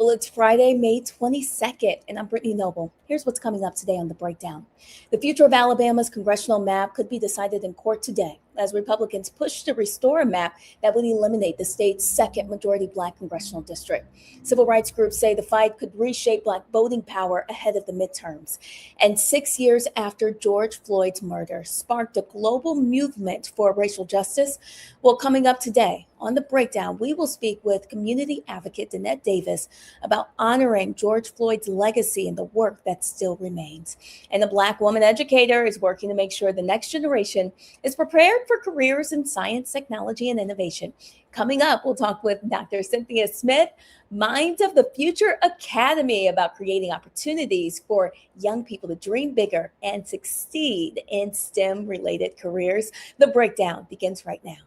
Well, it's Friday, May 22nd, and I'm Brittany Noble. Here's what's coming up today on the breakdown. The future of Alabama's congressional map could be decided in court today as Republicans push to restore a map that would eliminate the state's second majority black congressional district. Civil rights groups say the fight could reshape black voting power ahead of the midterms. And 6 years after George Floyd's murder sparked a global movement for racial justice. Well, coming up today on the breakdown, we will speak with community advocate Danette Davis about honoring George Floyd's legacy and the work that still remains. And a Black woman educator is working to make sure the next generation is prepared for careers in science, technology, and innovation. Coming up, we'll talk with Dr. Cynthia Smith, Minds of the Future Academy, about creating opportunities for young people to dream bigger and succeed in STEM-related careers. The breakdown begins right now.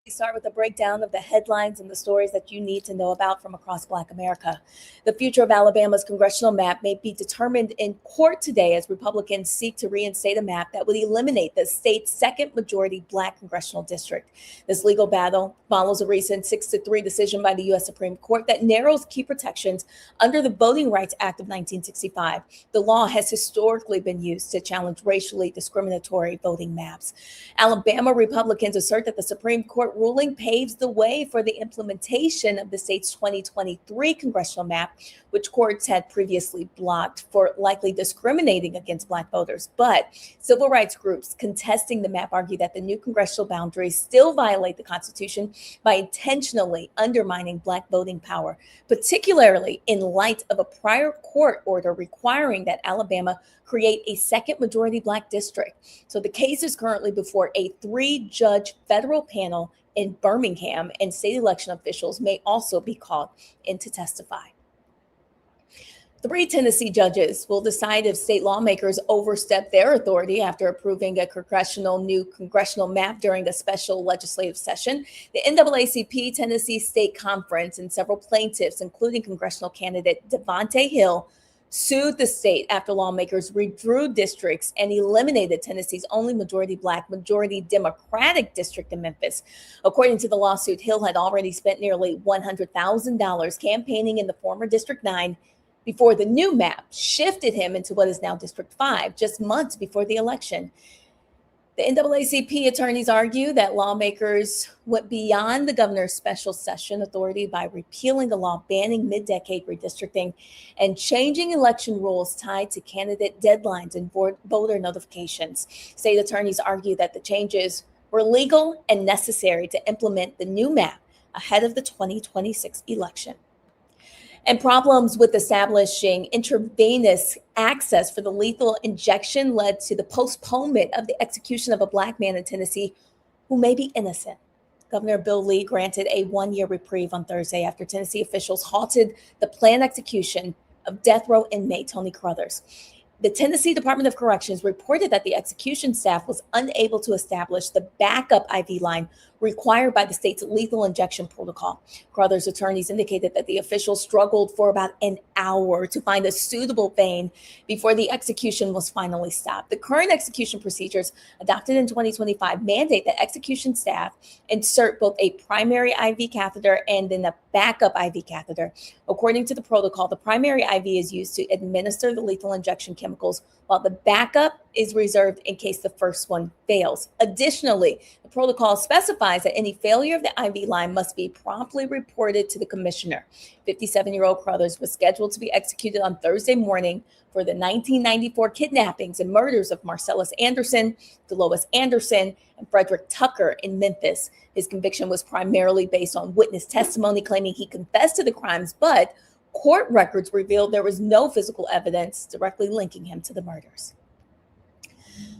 We start with a breakdown of the headlines and the stories that you need to know about from across Black America. The future of Alabama's congressional map may be determined in court today as Republicans seek to reinstate a map that would eliminate the state's second majority Black congressional district. This legal battle follows a recent 6-3 decision by the U.S. Supreme Court that narrows key protections under the Voting Rights Act of 1965. The law has historically been used to challenge racially discriminatory voting maps. Alabama Republicans assert that the Supreme Court ruling paves the way for the implementation of the state's 2023 congressional map, which courts had previously blocked for likely discriminating against Black voters. But civil rights groups contesting the map argue that the new congressional boundaries still violate the Constitution by intentionally undermining Black voting power, particularly in light of a prior court order requiring that Alabama create a second majority Black district. So the case is currently before a 3-judge federal panel in Birmingham, and state election officials may also be called in to testify. 3 Tennessee judges will decide if state lawmakers overstepped their authority after approving a new congressional map during a special legislative session. The NAACP Tennessee State Conference and several plaintiffs, including congressional candidate Devontae Hill, sued the state after lawmakers redrew districts and eliminated Tennessee's only majority Black, majority Democratic district in Memphis. According to the lawsuit, Hill had already spent nearly $100,000 campaigning in the former District 9 before the new map shifted him into what is now District 5, just months before the election. The NAACP attorneys argue that lawmakers went beyond the governor's special session authority by repealing the law banning mid-decade redistricting and changing election rules tied to candidate deadlines and voter notifications. State attorneys argue that the changes were legal and necessary to implement the new map ahead of the 2026 election. And problems with establishing intravenous access for the lethal injection led to the postponement of the execution of a Black man in Tennessee who may be innocent. Governor Bill Lee granted a 1-year reprieve on Thursday after Tennessee officials halted the planned execution of death row inmate Tony Crothers. The Tennessee Department of Corrections reported that the execution staff was unable to establish the backup IV line required by the state's lethal injection protocol. Crothers' attorneys indicated that the officials struggled for about an hour to find a suitable vein before the execution was finally stopped. The current execution procedures adopted in 2025 mandate that execution staff insert both a primary IV catheter and then a backup IV catheter. According to the protocol, the primary IV is used to administer the lethal injection chemicals, while the backup is reserved in case the first one fails. Additionally, the protocol specifies that any failure of the IV line must be promptly reported to the commissioner. 57-year-old Crothers was scheduled to be executed on Thursday morning for the 1994 kidnappings and murders of Marcellus Anderson, Delois Anderson, and Frederick Tucker in Memphis. His conviction was primarily based on witness testimony claiming he confessed to the crimes, but court records revealed there was no physical evidence directly linking him to the murders.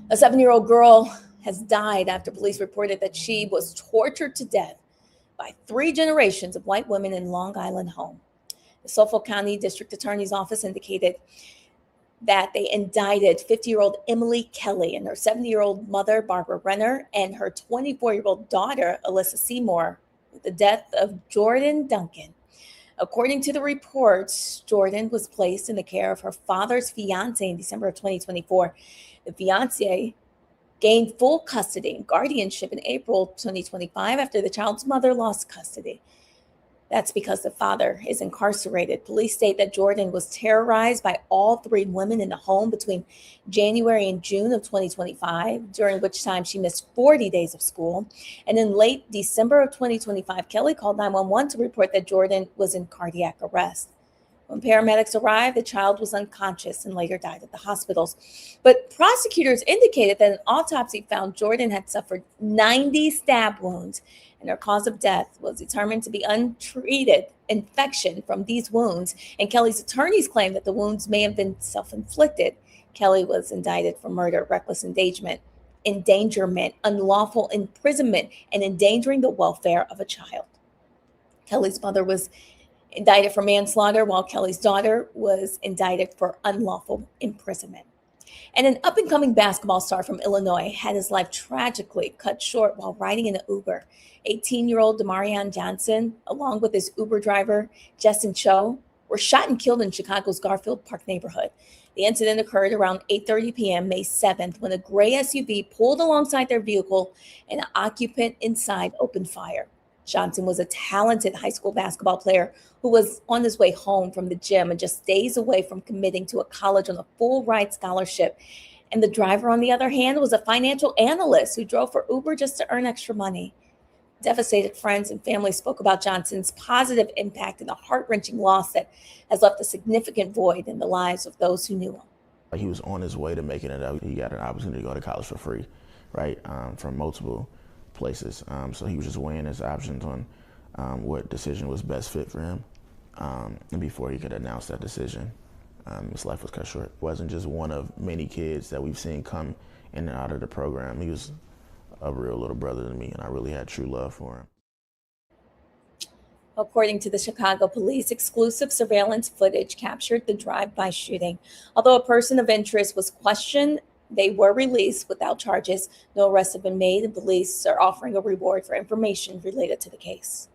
A 7-year-old girl has died after police reported that she was tortured to death by 3 generations of white women in Long Island home. The Suffolk County District Attorney's Office indicated that they indicted 50-year-old Emily Kelly and her 70-year-old mother, Barbara Renner, and her 24-year-old daughter, Alyssa Seymour, with the death of Jordan Duncan. According to the reports, Jordan was placed in the care of her father's fiance in December of 2024. The fiance gained full custody and guardianship in April 2025 after the child's mother lost custody. That's because the father is incarcerated. Police state that Jordan was terrorized by all three women in the home between January and June of 2025, during which time she missed 40 days of school. And in late December of 2025, Kelly called 911 to report that Jordan was in cardiac arrest. When paramedics arrived, the child was unconscious and later died at the hospitals. But prosecutors indicated that an autopsy found Jordan had suffered 90 stab wounds, and her cause of death was determined to be untreated infection from these wounds. And Kelly's attorneys claimed that the wounds may have been self-inflicted. Kelly was indicted for murder, reckless endangerment, unlawful imprisonment, and endangering the welfare of a child. Kelly's mother was indicted for manslaughter, while Kelly's daughter was indicted for unlawful imprisonment. And an up-and-coming basketball star from Illinois had his life tragically cut short while riding in an Uber. 18-year-old Demarion Johnson, along with his Uber driver, Justin Cho, were shot and killed in Chicago's Garfield Park neighborhood. The incident occurred around 8:30 p.m. May 7th when a gray SUV pulled alongside their vehicle and an occupant inside opened fire. Johnson was a talented high school basketball player who was on his way home from the gym and just days away from committing to a college on a full ride scholarship. And the driver, on the other hand, was a financial analyst who drove for Uber just to earn extra money. Devastated friends and family spoke about Johnson's positive impact and the heart-wrenching loss that has left a significant void in the lives of those who knew him. He was on his way to making it out. He got an opportunity to go to college for free, right, from multiple places. So he was just weighing his options on what decision was best fit for him. And before he could announce that decision, his life was cut short. It wasn't just one of many kids that we've seen come in and out of the program. He was a real little brother to me, and I really had true love for him. According to the Chicago police, exclusive surveillance footage captured the drive-by shooting. Although a person of interest was questioned, they were released without charges. No arrests have been made, and police are offering a reward for information related to the case.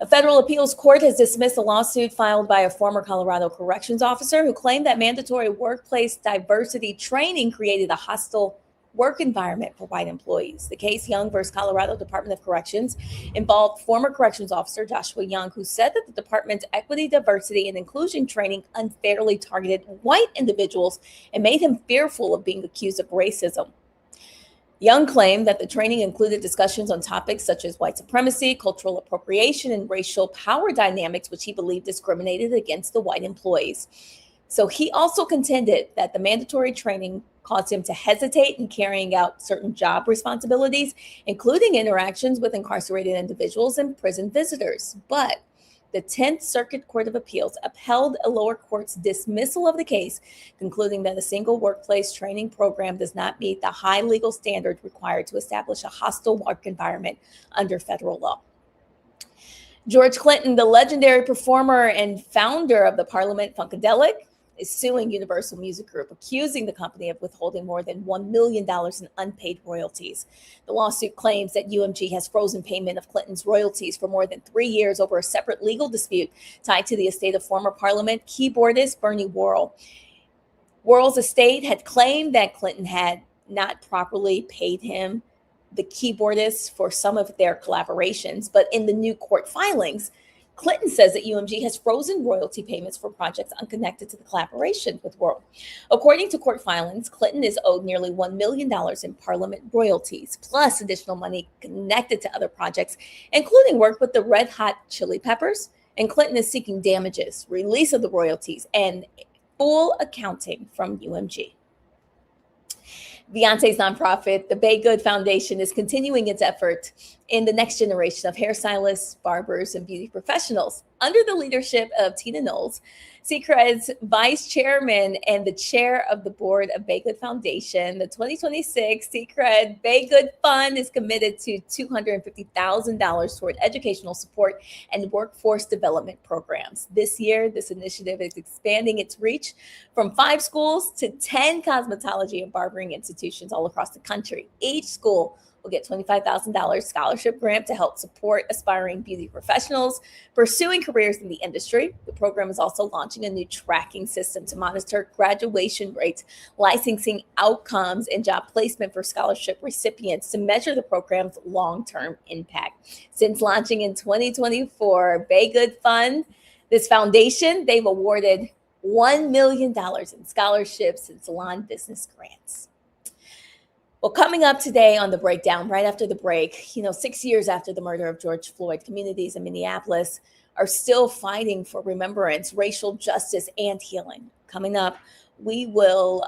A federal appeals court has dismissed a lawsuit filed by a former Colorado corrections officer who claimed that mandatory workplace diversity training created a hostile work environment for white employees. The case, Young versus Colorado Department of Corrections, involved former corrections officer Joshua Young, who said that the department's equity, diversity, and inclusion training unfairly targeted white individuals and made him fearful of being accused of racism. Young claimed that the training included discussions on topics such as white supremacy, cultural appropriation, and racial power dynamics, which he believed discriminated against the white employees. So he also contended that the mandatory training caused him to hesitate in carrying out certain job responsibilities, including interactions with incarcerated individuals and prison visitors. But the 10th Circuit Court of Appeals upheld a lower court's dismissal of the case, concluding that a single workplace training program does not meet the high legal standard required to establish a hostile work environment under federal law. George Clinton, the legendary performer and founder of the Parliament Funkadelic, is suing Universal Music Group, accusing the company of withholding more than $1 million in unpaid royalties. The lawsuit claims that UMG has frozen payment of Clinton's royalties for more than 3 years over a separate legal dispute tied to the estate of former Parliament keyboardist Bernie Worrell. Worrell's estate had claimed that Clinton had not properly paid him, the keyboardist, for some of their collaborations, but in the new court filings, Clinton says that UMG has frozen royalty payments for projects unconnected to the collaboration with Worrell. According to court filings, Clinton is owed nearly $1 million in Parliament royalties, plus additional money connected to other projects, including work with the Red Hot Chili Peppers. And Clinton is seeking damages, release of the royalties, and full accounting from UMG. Beyonce's nonprofit, the Bay Good Foundation, is continuing its effort in the next generation of hairstylists, barbers, and beauty professionals. Under the leadership of Tina Knowles, Secret's vice chairman and the chair of the board of Bay Good Foundation, the 2026 Secret Bay Good Fund is committed to $250,000 toward educational support and workforce development programs. This year, this initiative is expanding its reach from 5 schools to 10 cosmetology and barbering institutions all across the country. Each school will get $25,000 scholarship grant to help support aspiring beauty professionals pursuing careers in the industry. The program is also launching a new tracking system to monitor graduation rates, licensing outcomes, and job placement for scholarship recipients to measure the program's long-term impact. Since launching in 2024, Bay Good Fund, this foundation, they've awarded $1 million in scholarships and salon business grants. Well, coming up today on The Breakdown, right after the break, 6 years after the murder of George Floyd, communities in Minneapolis are still fighting for remembrance, racial justice, and healing. Coming up, we will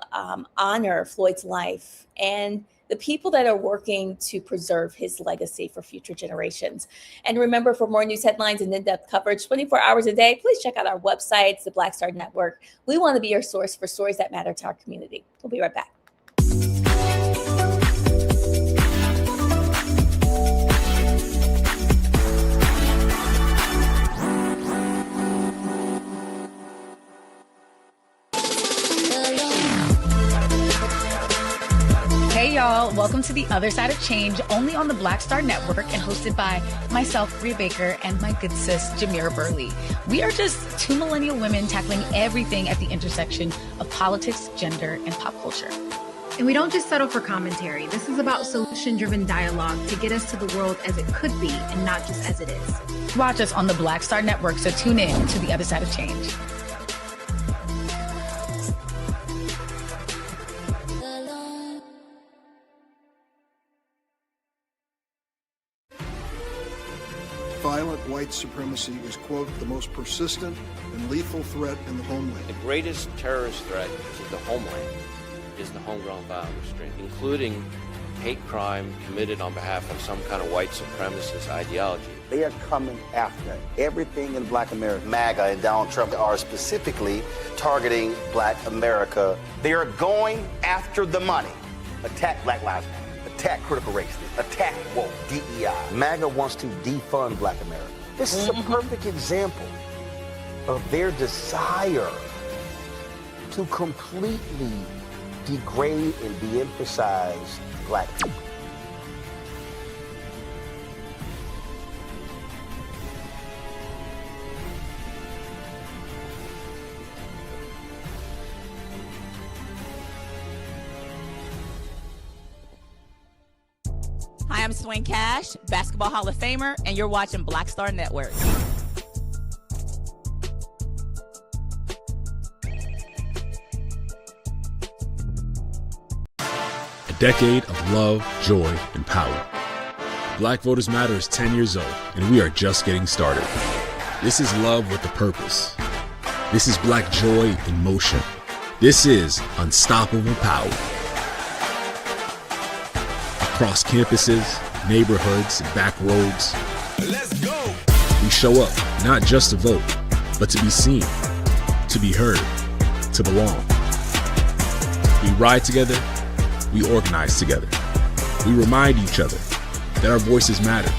honor Floyd's life and the people that are working to preserve his legacy for future generations. And remember, for more news headlines and in-depth coverage 24 hours a day, please check out our websites, the Black Star Network. We want to be your source for stories that matter to our community. We'll be right back. Hey y'all, welcome to The Other Side of Change, only on the Black Star Network and hosted by myself, Rhea Baker, and my good sis, Jamira Burley. We are just two millennial women tackling everything at the intersection of politics, gender, and pop culture. And we don't just settle for commentary. This is about solution-driven dialogue to get us to the world as it could be and not just as it is. Watch us on the Black Star Network, so tune in to The Other Side of Change. Violent white supremacy is, quote, the most persistent and lethal threat in the homeland. The greatest terrorist threat to the homeland is the homegrown violence stream, including hate crime committed on behalf of some kind of white supremacist ideology. They are coming after everything in Black America. MAGA and Donald Trump are specifically targeting Black America. They are going after the money. Attack Black Lives Matter. Attack critical race theory, attack woke, DEI. MAGA wants to defund Black America. This is a perfect example of their desire to completely degrade and de-emphasize Black people. Hi, I'm Swain Cash, Basketball Hall of Famer, and you're watching Black Star Network. A decade of love, joy, and power. Black Voters Matter is 10 years old, and we are just getting started. This is love with a purpose. This is Black joy in motion. This is unstoppable power. Across campuses, neighborhoods, and back roads. Let's go! We show up, not just to vote, but to be seen, to be heard, to belong. We ride together, we organize together. We remind each other that our voices matter,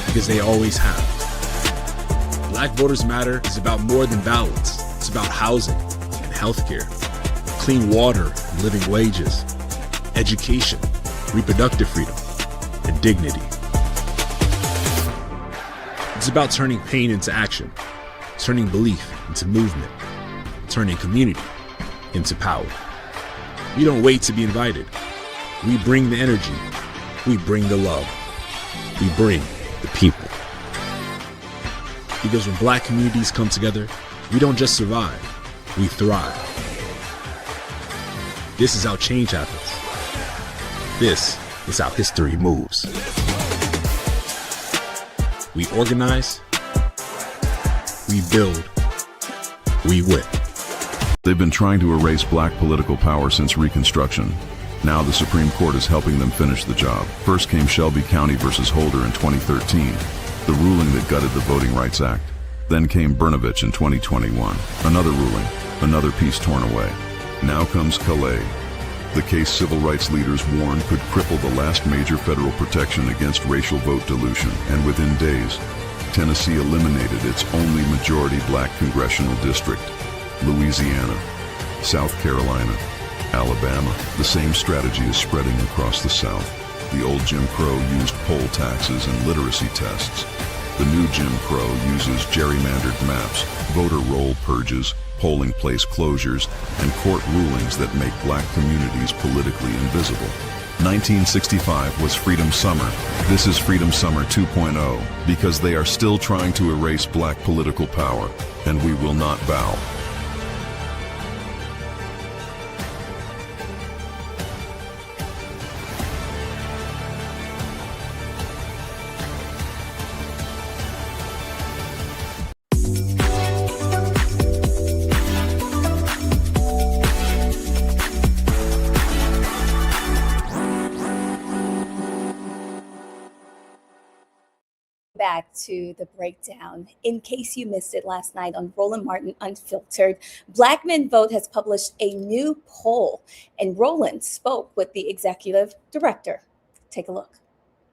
because they always have. Black Voters Matter is about more than ballots. It's about housing and healthcare, clean water and living wages, education, reproductive freedom, and dignity. It's about turning pain into action, turning belief into movement, turning community into power. We don't wait to be invited. We bring the energy. We bring the love. We bring the people. Because when Black communities come together, we don't just survive, we thrive. This is how change happens. This is how history moves. We organize, we build, we win. They've been trying to erase Black political power since Reconstruction. Now the Supreme Court is helping them finish the job. First came Shelby County versus Holder in 2013, the ruling that gutted the Voting Rights Act. Then came Brnovich in 2021, another ruling, another piece torn away. Now comes Calais, the case civil rights leaders warned could cripple the last major federal protection against racial vote dilution. And within days, Tennessee eliminated its only majority Black congressional district. Louisiana, South Carolina, Alabama. The same strategy is spreading across the South. The old Jim Crow used poll taxes and literacy tests. The new Jim Crow uses gerrymandered maps, voter roll purges, polling place closures, and court rulings that make black communities politically invisible. 1965 was Freedom Summer. This is Freedom Summer 2.0, because they are still trying to erase black political power, and we will not bow. Back to the breakdown. In case you missed it last night on Roland Martin Unfiltered, Black Men Vote has published a new poll, and Roland spoke with the executive director. Take a look.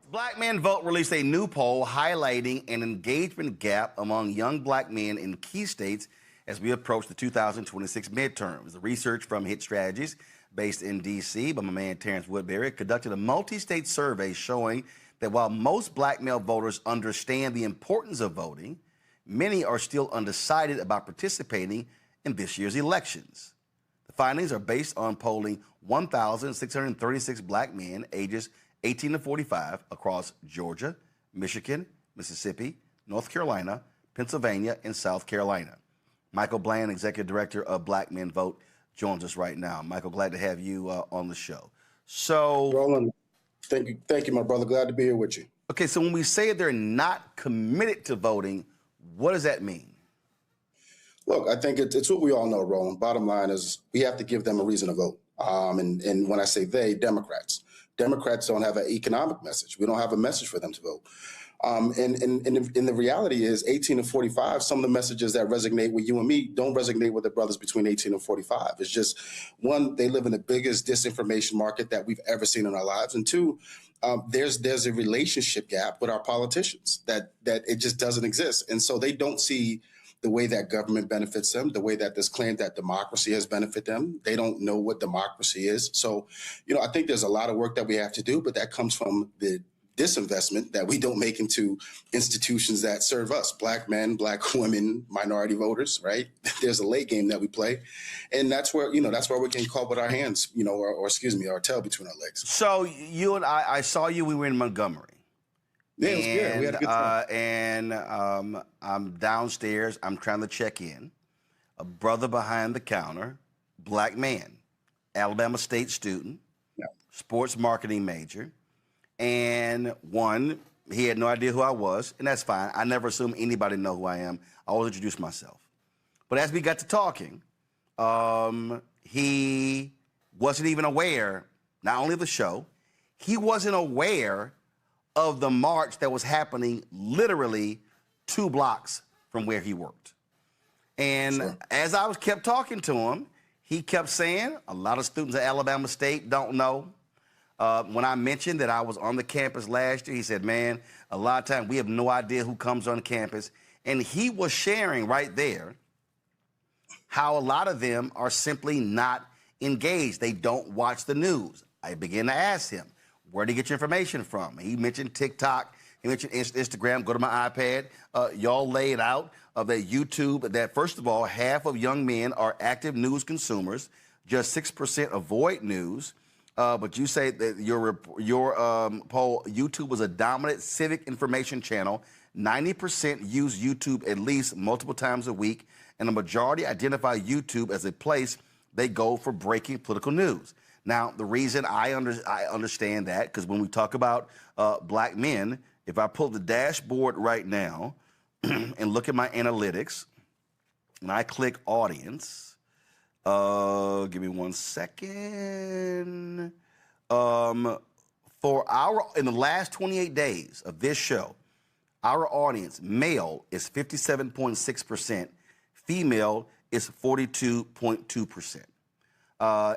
Black Men Vote released a new poll highlighting an engagement gap among young black men in key states as we approach the 2026 midterms. The research from Hit Strategies, based in D.C. by my man Terrence Woodbury, conducted a multi-state survey showing that while most black male voters understand the importance of voting, many are still undecided about participating in this year's elections. The findings are based on polling 1,636 black men ages 18 to 45 across Georgia, Michigan, Mississippi, North Carolina, Pennsylvania, and South Carolina. Michael Bland, Executive Director of Black Men Vote, joins us right now. Michael, glad to have you on the show. So, Roland, thank you, my brother. Glad to be here with you. Okay, so when we say they're not committed to voting, what does that mean? Look, I think it's what we all know, Roland. Bottom line is we have to give them a reason to vote. And when I say they, Democrats don't have an economic message. We don't have a message for them to vote. And the reality is 18 to 45, some of the messages that resonate with you and me don't resonate with the brothers between 18 and 45. It's just, one, they live in the biggest disinformation market that we've ever seen in our lives. And two, there's a relationship gap with our politicians that it just doesn't exist. And so they don't see the way that government benefits them, the way that this claim that democracy has benefited them. They don't know what democracy is. So, I think there's a lot of work that we have to do, but that comes from the disinvestment that we don't make into institutions that serve us, black men, black women, minority voters, right? There's a late game that we play. And that's where we're getting caught with our hands, or our tail between our legs. So you and I saw you, we were in Montgomery. Yeah, it was good. We had a good time. And I'm downstairs, I'm trying to check in. A brother behind the counter, black man, Alabama State student, sports marketing major. And one, he had no idea who I was, and that's fine. I never assume anybody know who I am. I always introduce myself. But as we got to talking, he wasn't even aware, not only of the show, he wasn't aware of the march that was happening literally 2 blocks from where he worked. And as I kept talking to him, he kept saying, a lot of students at Alabama State don't know. When I mentioned that I was on the campus last year, he said, man, a lot of times we have no idea who comes on campus. And he was sharing right there how a lot of them are simply not engaged. They don't watch the news. I began to ask him, where do you get your information from? He mentioned TikTok. He mentioned Instagram. Go to my iPad. Y'all lay it out of that YouTube, that first of all, half of young men are active news consumers. Just 6% avoid news. But you say that your poll, YouTube was a dominant civic information channel. 90% use YouTube at least multiple times a week, and a majority identify YouTube as a place they go for breaking political news. Now, the reason I understand that, because when we talk about black men, if I pull the dashboard right now and look at my analytics, and I click audience, give me 1 second. In the last 28 days of this show, our audience, male is 57.6%, female is 42.2%.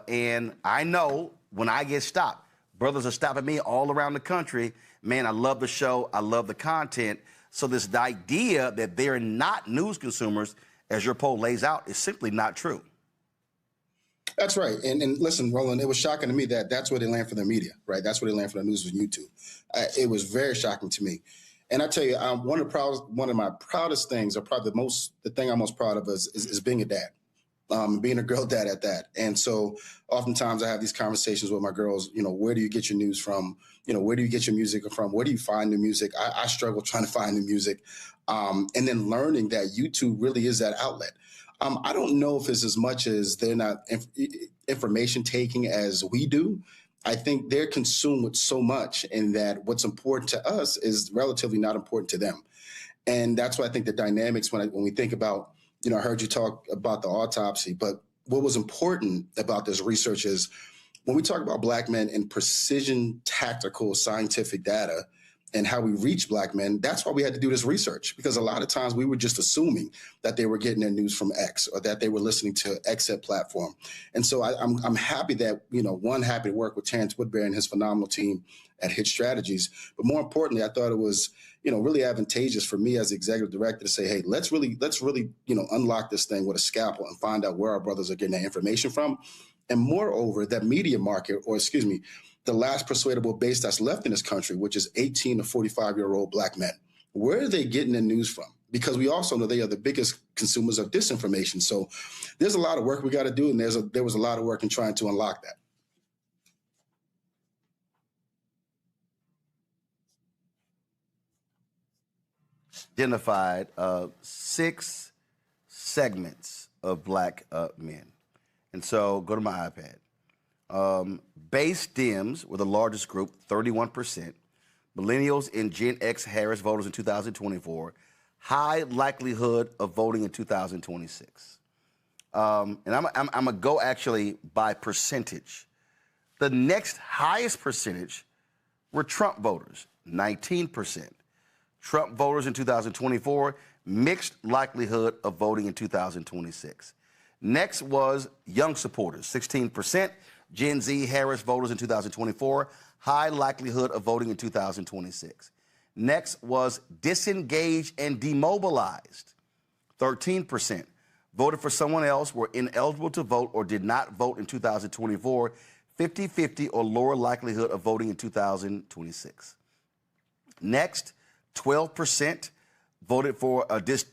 And I know when I get stopped, brothers are stopping me all around the country. Man, I love the show. I love the content. So this idea that they're not news consumers, as your poll lays out, is simply not true. That's right. And listen, Roland, it was shocking to me that that's where they land for their media, right? That's where they land for the news was YouTube. It was very shocking to me. And I tell you, one of my proudest things, or probably the thing I'm most proud of is being a dad. Being a girl dad at that. And so oftentimes I have these conversations with my girls, where do you get your news from? Where do you get your music from? Where do you find the music? I struggle trying to find the music. And then learning that YouTube really is that outlet. I don't know if it's as much as they're not information taking as we do. I think they're consumed with so much, and that what's important to us is relatively not important to them. And that's why I think the dynamics when we think about, I heard you talk about the autopsy, but what was important about this research is when we talk about Black men and precision, tactical, scientific data and how we reach Black men, that's why we had to do this research, because a lot of times we were just assuming that they were getting their news from X or that they were listening to X platform. And so I'm happy that, happy to work with Terrence Woodbury and his phenomenal team at Hit Strategies. But more importantly, I thought it was, really advantageous for me as the executive director to say, hey, let's really, unlock this thing with a scalpel and find out where our brothers are getting that information from. And moreover, that media market, the last persuadable base that's left in this country, which is 18 to 45-year-old Black men. Where are they getting their news from? Because we also know they are the biggest consumers of disinformation. So there's a lot of work we got to do, and there was a lot of work in trying to unlock that. Identified 6 segments of Black men. And so go to my iPad. Base Dems were the largest group, 31%. Millennials and Gen X Harris voters in 2024. High likelihood of voting in 2026. And I'm going to go actually by percentage. The next highest percentage were Trump voters, 19%. Trump voters in 2024, mixed likelihood of voting in 2026. Next was young supporters, 16%. Gen Z Harris voters in 2024, high likelihood of voting in 2026. Next was disengaged and demobilized, 13%. Voted for someone else, were ineligible to vote, or did not vote in 2024, 50-50 or lower likelihood of voting in 2026. Next, 12% voted for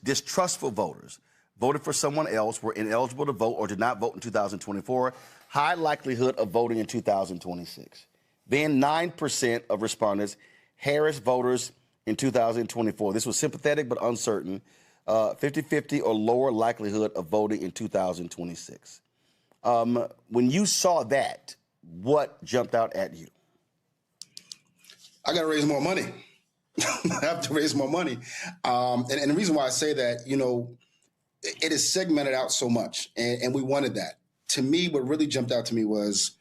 distrustful voters. Voted for someone else, were ineligible to vote, or did not vote in 2024. High likelihood of voting in 2026. Then 9% of respondents, Harris voters in 2024. This was sympathetic but uncertain. 50-50 or lower likelihood of voting in 2026. When you saw that, what jumped out at you? I got to raise more money. I have to raise more money. And the reason why I say that, it is segmented out so much, and we wanted that. To me, what really jumped out to me was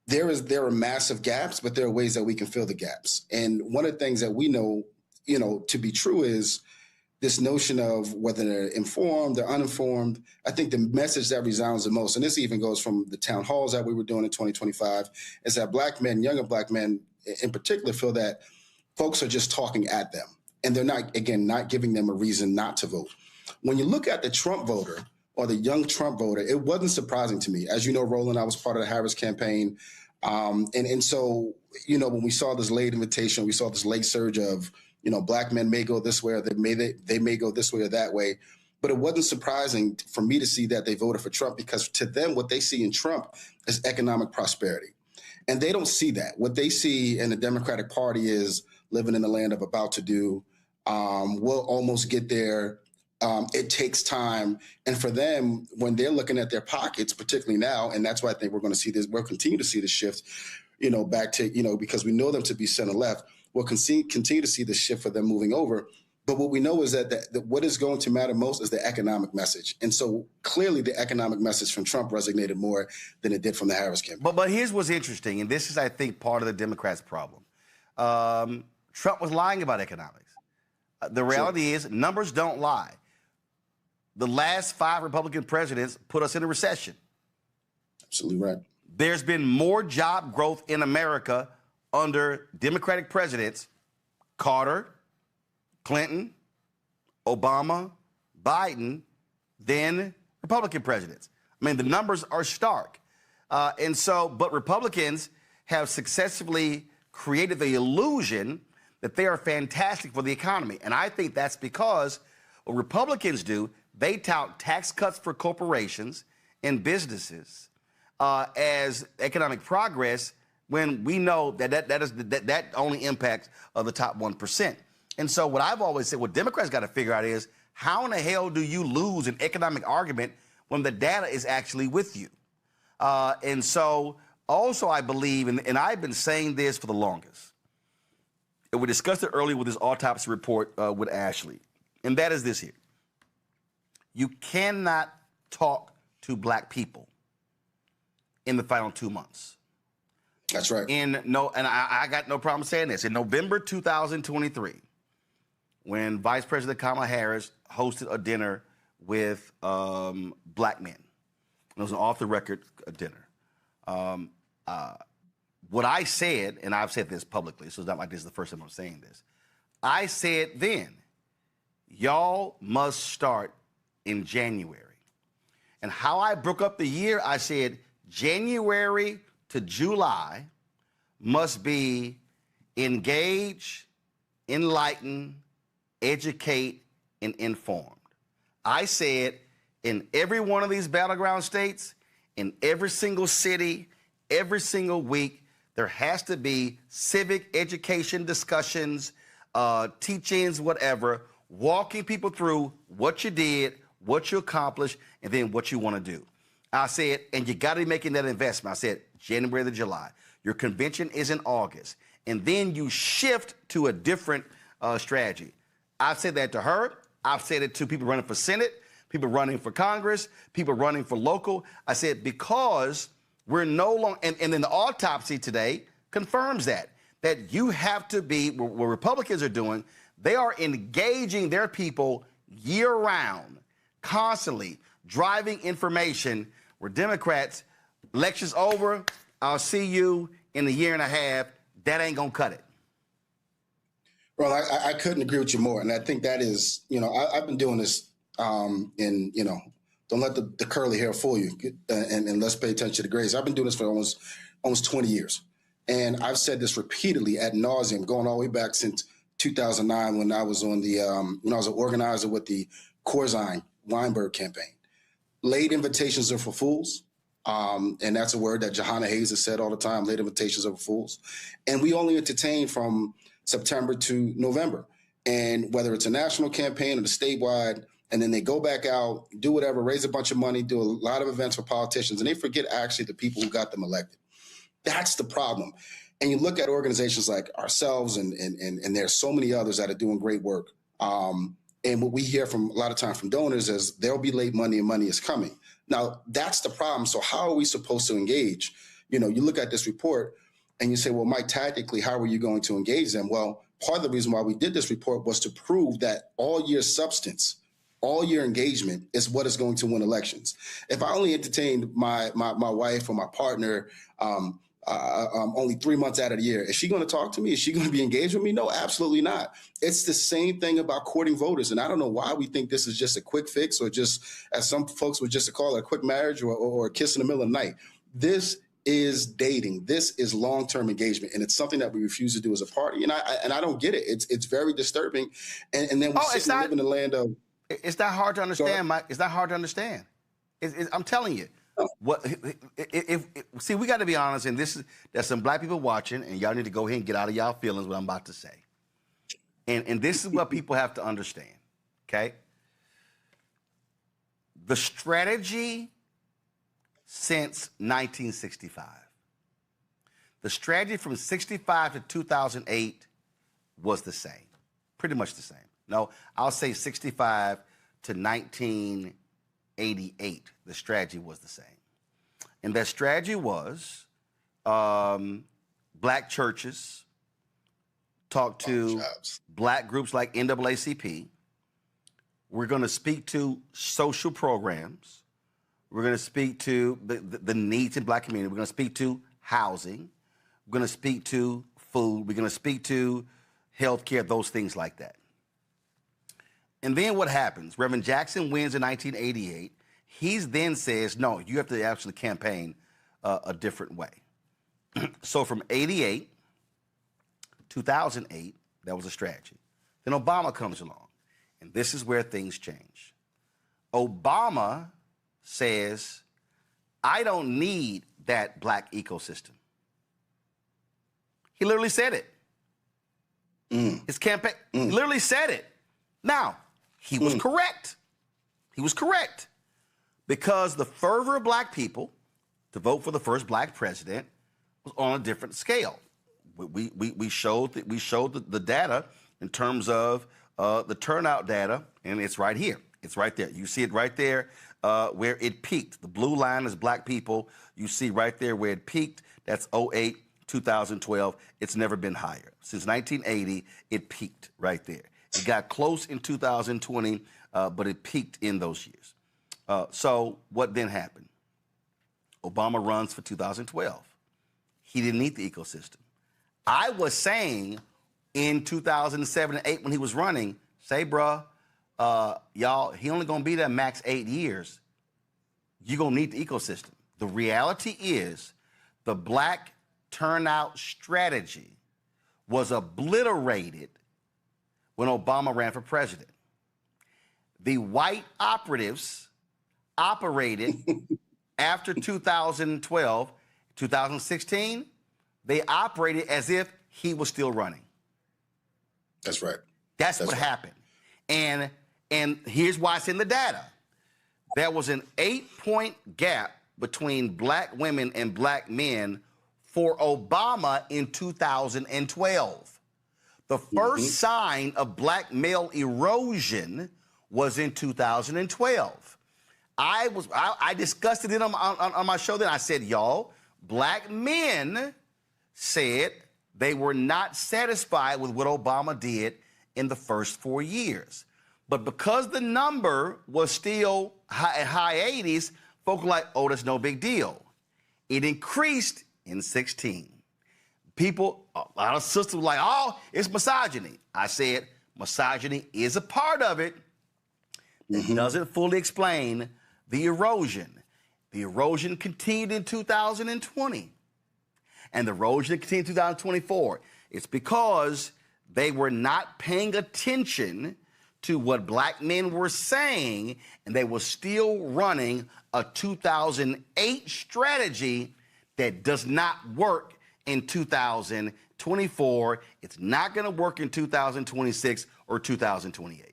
there are massive gaps, but there are ways that we can fill the gaps. And one of the things that we know, to be true is this notion of whether they're informed or uninformed. I think the message that resounds the most, and this even goes from the town halls that we were doing in 2025, is that Black men, younger Black men in particular, feel that folks are just talking at them, and they're not giving them a reason not to vote. When you look at the Trump voter or the young Trump voter, it wasn't surprising to me. As you know, Roland, I was part of the Harris campaign. And so, when we saw this late invitation, we saw this late surge of, Black men may go this way, or they may go this way or that way. But it wasn't surprising for me to see that they voted for Trump, because to them, what they see in Trump is economic prosperity. And they don't see that. What they see in the Democratic Party is living in the land of about to do. We'll almost get there. It takes time. And for them, when they're looking at their pockets, particularly now, and that's why I think we're going to see this, we'll continue to see the shift, back to, because we know them to be center left, we'll continue to see the shift for them moving over. But what we know is that what is going to matter most is the economic message. And so clearly the economic message from Trump resonated more than it did from the Harris campaign. But here's what's interesting, and this is, I think, part of the Democrats' problem. Trump was lying about economics. The reality is numbers don't lie. The last 5 Republican presidents put us in a recession. Absolutely right. There's been more job growth in America under Democratic presidents, Carter, Clinton, Obama, Biden, than Republican presidents. I mean, the numbers are stark. But Republicans have successfully created the illusion that they are fantastic for the economy. And I think that's because what Republicans do, they tout tax cuts for corporations and businesses as economic progress, when we know that only impacts the top 1%. And so what I've always said, what Democrats got to figure out is, how in the hell do you lose an economic argument when the data is actually with you? And so also I believe, and I've been saying this for the longest, and we discussed it earlier with this autopsy report with Ashley, and that is this here. You cannot talk to black people in the final 2 months. That's right. And I got no problem saying this. In November 2023, when Vice President Kamala Harris hosted a dinner with black men, it was an off-the-record dinner. What I said, and I've said this publicly, so it's not like this is the first time I'm saying this. I said then, y'all must start in January. And how I broke up the year, I said January to July must be engage, enlighten, educate, and informed. I said in every one of these battleground states, in every single city, every single week, there has to be civic education discussions, teachings, whatever, walking people through what you did, what you accomplished, and then what you want to do. I said, and you got to be making that investment. I said, January to July. Your convention is in August. And then you shift to a different strategy. I've said that to her. I've said it to people running for Senate, people running for Congress, people running for local. I said, because we're no longer, and then the autopsy today confirms that you have to be, what Republicans are doing, they are engaging their people year-round, constantly driving information, where Democrats, election's over, I'll see you in a year and a half, that ain't gonna cut it. Well, I couldn't agree with you more. And I think that is, I've been doing this don't let the curly hair fool you, and let's pay attention to the grays. I've been doing this for almost 20 years. And I've said this repeatedly ad nauseum, going all the way back since 2009 when I was on the, when I was an organizer with the Corzine Weinberg campaign. Late invitations are for fools. And that's a word that Johanna Hayes has said all the time, late invitations are for fools. And we only entertain from September to November. And whether it's a national campaign or the statewide, and then they go back out, do whatever, raise a bunch of money, do a lot of events for politicians, and they forget actually the people who got them elected. That's the problem. And you look at organizations like ourselves, and there's so many others that are doing great work. And what we hear from a lot of time from donors is there'll be late money and money is coming. Now, that's the problem. So how are we supposed to engage? You look at this report and you say, well, Mike, tactically, how are you going to engage them? Well, part of the reason why we did this report was to prove that all your substance, all your engagement is what is going to win elections. If I only entertained my wife or my partner only 3 months out of the year, is she going to talk to me? Is she going to be engaged with me? No, absolutely not. It's the same thing about courting voters. And I don't know why we think this is just a quick fix, or just, as some folks would just call it, a quick marriage or a kiss in the middle of the night. This is dating. This is long-term engagement. And it's something that we refuse to do as a party. And I don't get it. It's very disturbing. And then we sit and live in the land of... It's not hard to understand, Mike. It's not hard to understand. I'm telling you. See, we got to be honest, and there's some black people watching, and y'all need to go ahead and get out of y'all feelings what I'm about to say. And this is what people have to understand, okay? The strategy since 1965, the strategy from 65 to 2008 was the same, pretty much the same. No, I'll say 65 to 1988, the strategy was the same. And that strategy was black churches talk to black groups like NAACP. We're going to speak to social programs. We're going to speak to the needs in black community. We're going to speak to housing. We're going to speak to food. We're going to speak to healthcare, those things like that. And then what happens? Reverend Jackson wins in 1988. He then says, no, you have to actually campaign a different way. So from 88, 2008, that was a strategy. Then Obama comes along, and this is where things change. Obama says, I don't need that black ecosystem. He literally said it. His campaign, he literally said it. Now, he was correct. He was correct. Because the fervor of black people to vote for the first black president was on a different scale. We showed the data in terms of the turnout data, and it's right here. It's right there. You see it right there where it peaked. The blue line is black people. You see right there where it peaked. That's 08, 2012. It's never been higher. Since 1980, it peaked right there. It got close in 2020, but it peaked in those years. So what then happened? Obama runs for 2012. He didn't need the ecosystem. I was saying in 2007 and 8 when he was running, say, bruh, y'all, he only gonna be there max 8 years. You're gonna need the ecosystem. The reality is the black turnout strategy was obliterated when Obama ran for president. The white operatives operated after 2012, 2016, they operated as if he was still running. That's right. That's what happened. And here's why it's in the data. There was an 8-point gap between black women and black men for Obama in 2012. The first sign of black male erosion was in 2012. I discussed it on my show then. I said, y'all, black men said they were not satisfied with what Obama did in the first 4 years. But because the number was still high 80s, folks were like, oh, that's no big deal. It increased in 16. People, a lot of sisters were like, oh, it's misogyny. I said, misogyny is a part of it. It doesn't fully explain the erosion. The erosion continued in 2020. And the erosion continued in 2024. It's because they were not paying attention to what black men were saying, and they were still running a 2008 strategy that does not work in 2024. It's not going to work in 2026 or 2028.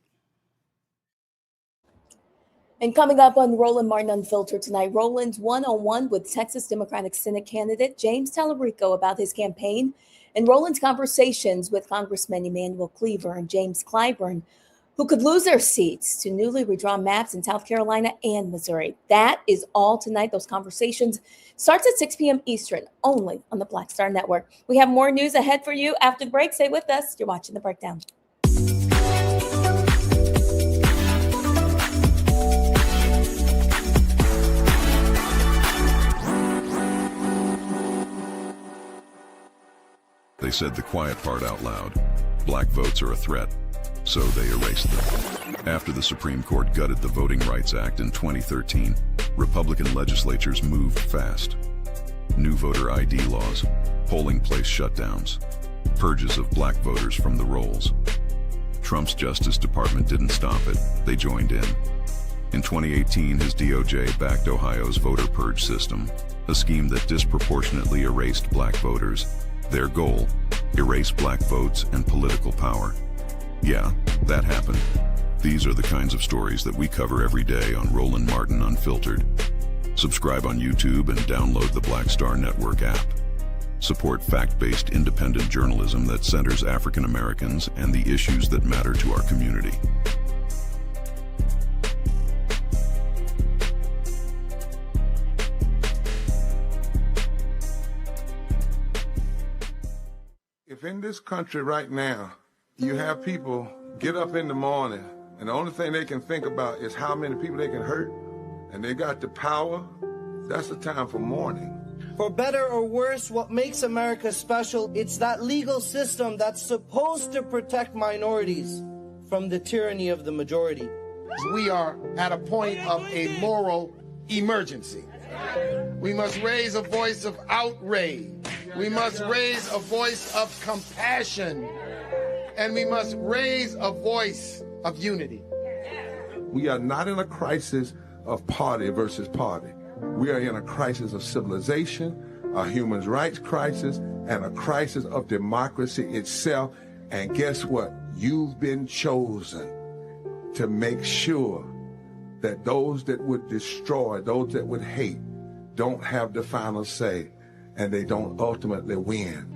And coming up on Roland Martin Unfiltered tonight, Roland's one-on-one with Texas Democratic Senate candidate James Tallarico about his campaign, and Roland's conversations with Congressman Emanuel Cleaver and James Clyburn, who could lose their seats to newly redrawn maps in South Carolina and Missouri. That is all tonight. Those conversations starts at 6 p.m. Eastern, only on the Black Star Network. We have more news ahead for you after the break. Stay with us. You're watching The Breakdown. They said the quiet part out loud. Black votes are a threat, so they erased them. After the Supreme Court gutted the Voting Rights Act in 2013, Republican legislatures moved fast. New voter ID laws, polling place shutdowns, purges of black voters from the rolls. Trump's Justice Department didn't stop it, they joined in. In 2018, his DOJ backed Ohio's voter purge system, a scheme that disproportionately erased black voters. Their goal, erase black votes and political power. Yeah, that happened. These are the kinds of stories that we cover every day on Roland Martin Unfiltered. Subscribe on YouTube and download the Black Star Network app. Support fact-based independent journalism that centers African Americans and the issues that matter to our community. If in this country right now, you have people get up in the morning and the only thing they can think about is how many people they can hurt, and they got the power, that's the time for mourning. For better or worse, what makes America special, it's that legal system that's supposed to protect minorities from the tyranny of the majority. We are at a point of a moral emergency. We must raise a voice of outrage. We must raise a voice of compassion. And we must raise a voice of unity. We are not in a crisis of party versus party. We are in a crisis of civilization, a human rights crisis, and a crisis of democracy itself. And guess what? You've been chosen to make sure that those that would destroy, those that would hate, don't have the final say, and they don't ultimately win.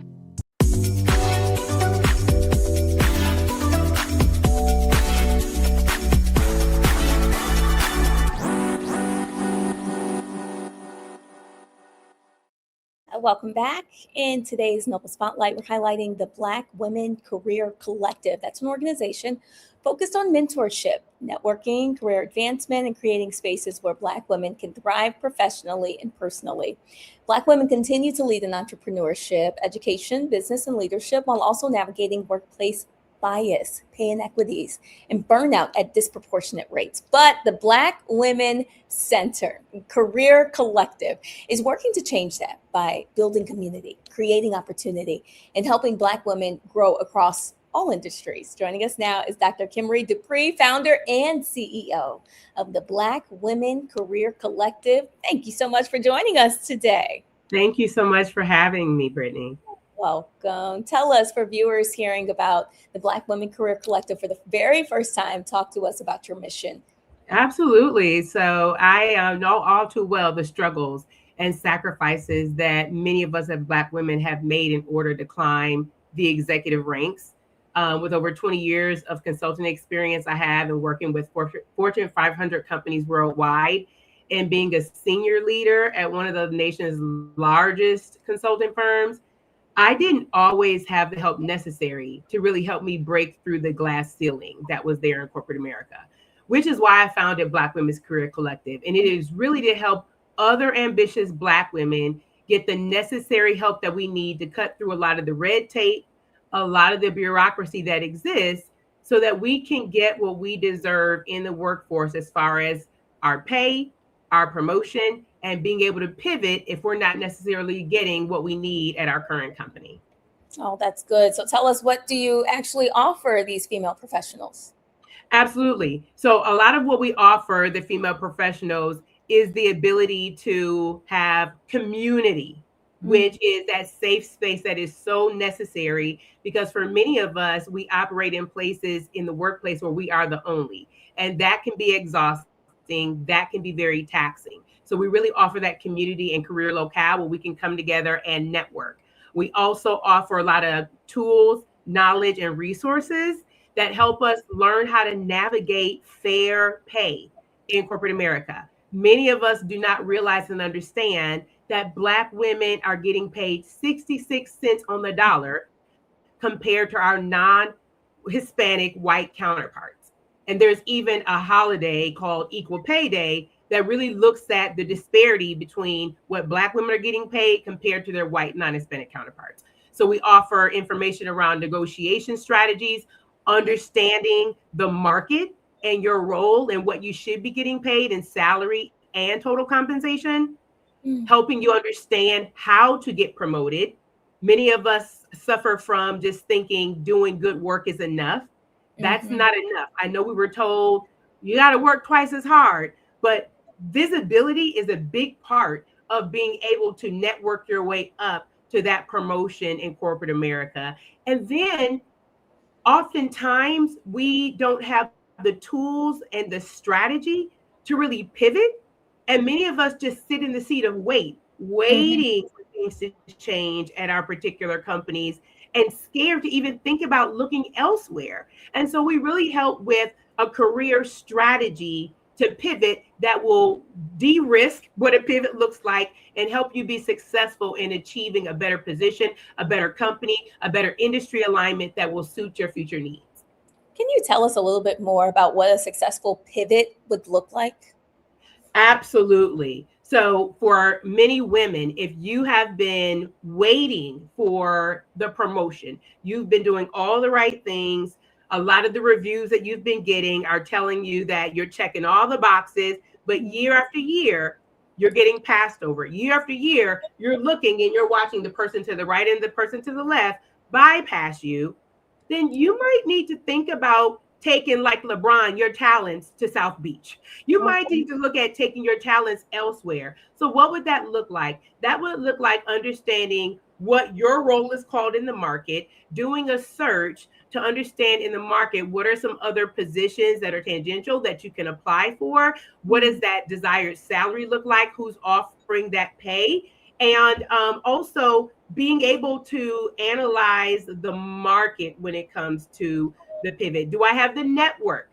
Welcome back. In today's Noble Spotlight, we're highlighting the Black Women Career Collective. That's an organization focused on mentorship, networking, career advancement, and creating spaces where Black women can thrive professionally and personally. Black women continue to lead in entrepreneurship, education, business, and leadership while also navigating workplace bias, pay inequities, and burnout at disproportionate rates. But the Black Women Center Career Collective is working to change that by building community, creating opportunity, and helping Black women grow across all industries. Joining us now is Dr. Kimmery Dupree, founder and CEO of the Black Women Career Collective. Thank you so much for joining us today. Thank you so much for having me, Brittany. Welcome. Tell us, for viewers hearing about the Black Women Career Collective for the very first time, talk to us about your mission. Absolutely. So I know all too well the struggles and sacrifices that many of us as Black women have made in order to climb the executive ranks. With over 20 years of consulting experience I have in working with Fortune 500 companies worldwide and being a senior leader at one of the nation's largest consulting firms, I didn't always have the help necessary to really help me break through the glass ceiling that was there in corporate America, which is why I founded Black Women's Career Collective. And it is really to help other ambitious Black women get the necessary help that we need to cut through a lot of the red tape, a lot of the bureaucracy that exists, so that we can get what we deserve in the workforce as far as our pay, our promotion, and being able to pivot if we're not necessarily getting what we need at our current company. Oh, that's good. So tell us, what do you actually offer these female professionals? Absolutely. So a lot of what we offer the female professionals is the ability to have community, which is that safe space that is so necessary, because for many of us, we operate in places in the workplace where we are the only, and that can be exhausting. That can be very taxing. So we really offer that community and career locale where we can come together and network. We also offer a lot of tools, knowledge, and resources that help us learn how to navigate fair pay in corporate America. Many of us do not realize and understand that Black women are getting paid 66 cents on the dollar compared to our non-Hispanic white counterparts. And there's even a holiday called Equal Pay Day that really looks at the disparity between what Black women are getting paid compared to their white non-Hispanic counterparts. So we offer information around negotiation strategies, understanding the market and your role and what you should be getting paid in salary and total compensation, helping you understand how to get promoted. Many of us suffer from just thinking doing good work is enough. That's not enough. I know we were told you got to work twice as hard, but visibility is a big part of being able to network your way up to that promotion in corporate America. And then oftentimes we don't have the tools and the strategy to really pivot. And many of us just sit in the seat of waiting for things to change at our particular companies and scared to even think about looking elsewhere. And so we really help with a career strategy to pivot that will de-risk what a pivot looks like and help you be successful in achieving a better position, a better company, a better industry alignment that will suit your future needs. Can you tell us a little bit more about what a successful pivot would look like? Absolutely. So for many women, if you have been waiting for the promotion, you've been doing all the right things, a lot of the reviews that you've been getting are telling you that you're checking all the boxes, but year after year, you're getting passed over. Year after year, you're looking and you're watching the person to the right and the person to the left bypass you. Then you might need to think about taking, like LeBron, your talents to South Beach. You might need to look at taking your talents elsewhere. So what would that look like? That would look like understanding what your role is called in the market, doing a search to understand in the market what are some other positions that are tangential that you can apply for. What does that desired salary look like? Who's offering that pay? And also being able to analyze the market when it comes to the pivot. Do I have the network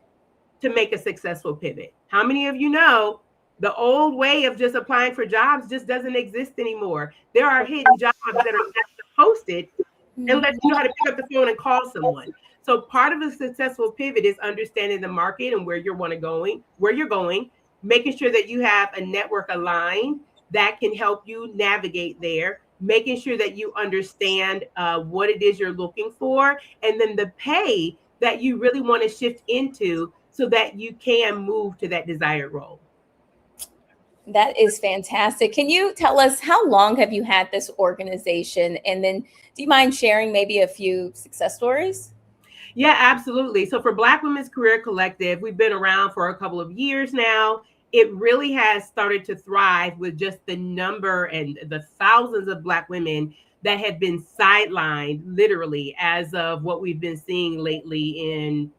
to make a successful pivot? How many of you know the old way of just applying for jobs just doesn't exist anymore? There are hidden jobs that are not posted unless you know how to pick up the phone and call someone. So part of a successful pivot is understanding the market and where you're going, making sure that you have a network aligned that can help you navigate there, making sure that you understand what it is you're looking for, and then the pay that you really want to shift into so that you can move to that desired role. That is fantastic. Can you tell us how long have you had this organization? And then do you mind sharing maybe a few success stories? Yeah, absolutely. So for Black Women's Career Collective, we've been around for a couple of years now. It really has started to thrive with just the number and the thousands of Black women that have been sidelined literally as of what we've been seeing lately in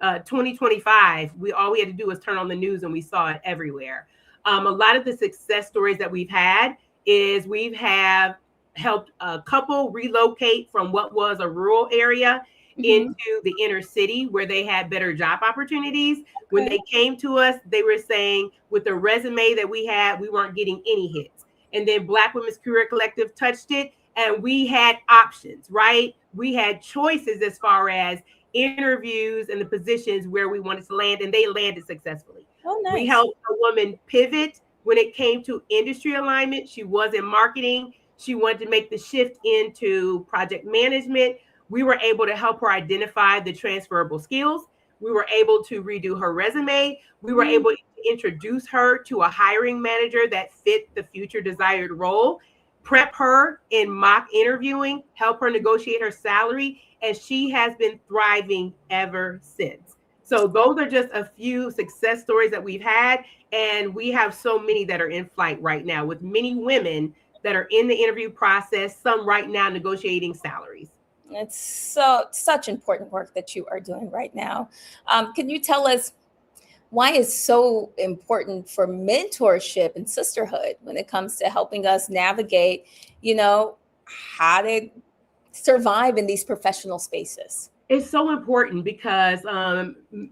2025. All we had to do was turn on the news and we saw it everywhere. A lot of the success stories that we've had is we have helped a couple relocate from what was a rural area into the inner city where they had better job opportunities. When they came to us, they were saying with the resume that we had, we weren't getting any hits. And then Black Women's Career Collective touched it and we had options, right? We had choices as far as interviews and the positions where we wanted to land, and they landed successfully. Oh, nice. We helped a woman pivot when it came to industry alignment. She was in marketing. She wanted to make the shift into project management. We were able to help her identify the transferable skills. We were able to redo her resume. We were able to introduce her to a hiring manager that fit the future desired role, prep her in mock interviewing, help her negotiate her salary, and she has been thriving ever since. So those are just a few success stories that we've had, and we have so many that are in flight right now with many women that are in the interview process, some right now negotiating salaries. It's such important work that you are doing right now. Can you tell us why it's so important for mentorship and sisterhood when it comes to helping us navigate, how to survive in these professional spaces? It's so important because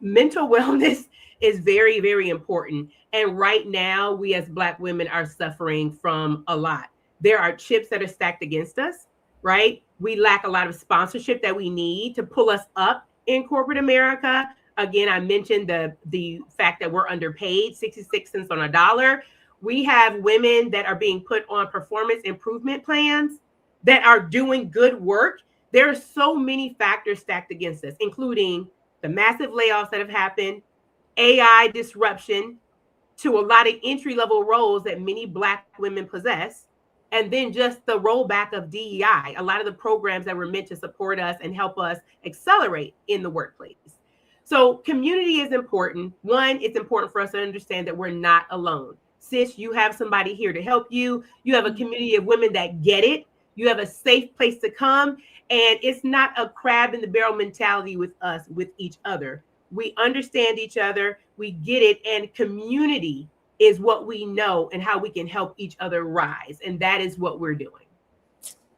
mental wellness is very, very important. And right now, we as Black women are suffering from a lot. There are chips that are stacked against us, right? We lack a lot of sponsorship that we need to pull us up in corporate America. Again, I mentioned the fact that we're underpaid, 66 cents on a dollar. We have women that are being put on performance improvement plans that are doing good work. There are so many factors stacked against us, including the massive layoffs that have happened, AI disruption to a lot of entry-level roles that many Black women possess, and then just the rollback of DEI, a lot of the programs that were meant to support us and help us accelerate in the workplace. So community is important. One, it's important for us to understand that we're not alone. Sis, you have somebody here to help you. You have a community of women that get it. You have a safe place to come. And it's not a crab in the barrel mentality with us, with each other. We understand each other. We get it. And community is what we know and how we can help each other rise. And that is what we're doing.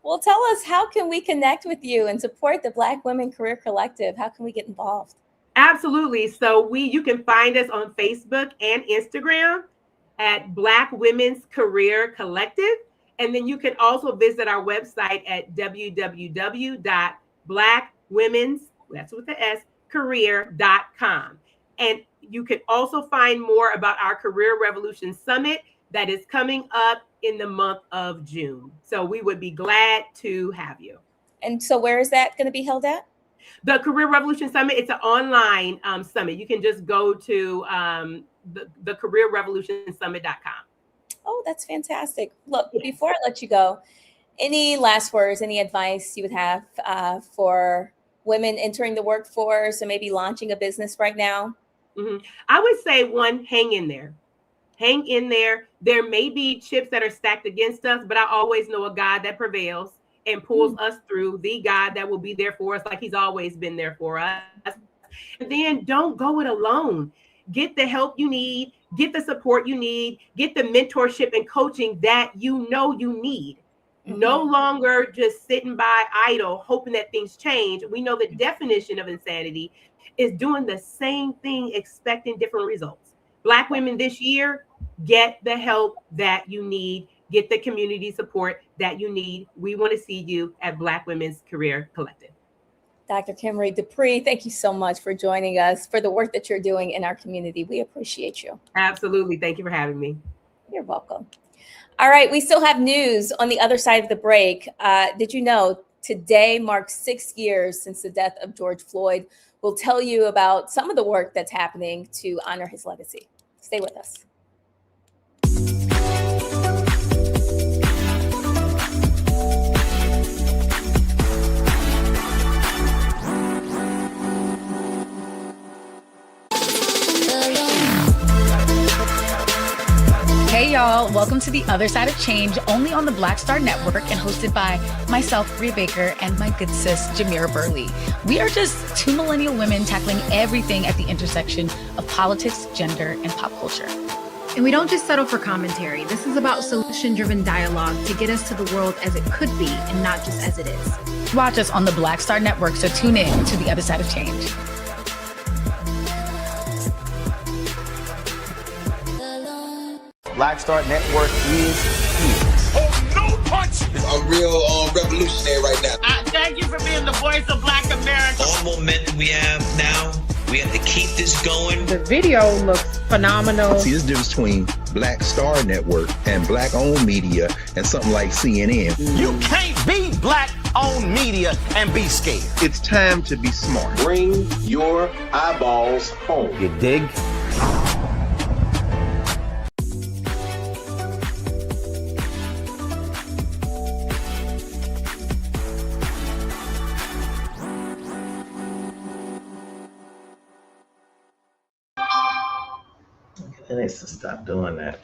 Well, tell us, how can we connect with you and support the Black Women Career Collective? How can we get involved? Absolutely. So you can find us on Facebook and Instagram at Black Women's Career Collective. And then you can also visit our website at www.blackwomen's.career.com. And you can also find more about our Career Revolution Summit that is coming up in the month of June. So we would be glad to have you. And so where is that going to be held at? The Career Revolution Summit, it's an online summit. You can just go to the careerrevolutionsummit.com. Oh, that's fantastic. Look, before I let you go, any last words, any advice you would have for women entering the workforce and maybe launching a business right now? I would say one, hang in there. Hang in there. There may be chips that are stacked against us, but I always know a God that prevails and pulls us through, the God that will be there for us like he's always been there for us. And then don't go it alone. Get the help you need, get the support you need, get the mentorship and coaching that you know you need. No longer just sitting by idle, hoping that things change. We know the definition of insanity is doing the same thing, expecting different results. Black women this year, get the help that you need, get the community support that you need. We want to see you at Black Women's Career Collective. Dr. Kimberly Dupree, thank you so much for joining us, for the work that you're doing in our community. We appreciate you. Absolutely. Thank you for having me. You're welcome. All right, we still have news on the other side of the break. Did you know today marks 6 years since the death of George Floyd? We'll tell you about some of the work that's happening to honor his legacy. Stay with us. Hey y'all, welcome to The Other Side of Change, only on the Black Star Network and hosted by myself, Rhea Baker, and my good sis, Jamira Burley. We are just two millennial women tackling everything at the intersection of politics, gender, and pop culture. And we don't just settle for commentary. This is about solution-driven dialogue to get us to the world as it could be and not just as it is. Watch us on the Black Star Network, so tune in to The Other Side of Change. Black Star Network is here. Oh, no punch! I'm real revolutionary right now. Thank you for being the voice of Black America. All momentum we have now, we have to keep this going. The video looks phenomenal. See, there's a difference between Black Star Network and Black-owned media and something like CNN. You can't be Black-owned media and be scared. It's time to be smart. Bring your eyeballs home. You dig? It needs to stop doing that.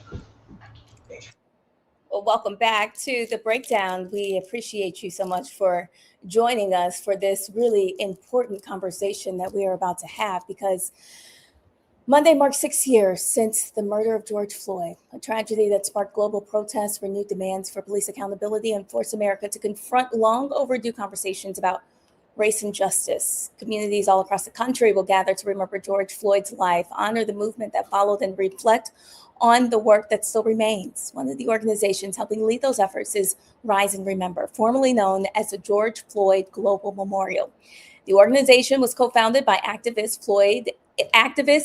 Well, welcome back to The Breakdown. We appreciate you so much for joining us for this really important conversation that we are about to have, because Monday marks 6 years since the murder of George Floyd, a tragedy that sparked global protests, renewed demands for police accountability, and forced America to confront long overdue conversations about race and justice. Communities all across the country will gather to remember George Floyd's life, honor the movement that followed, and reflect on the work that still remains. One of the organizations helping lead those efforts is Rise and Remember, formerly known as the George Floyd Global Memorial. The organization was co-founded by activists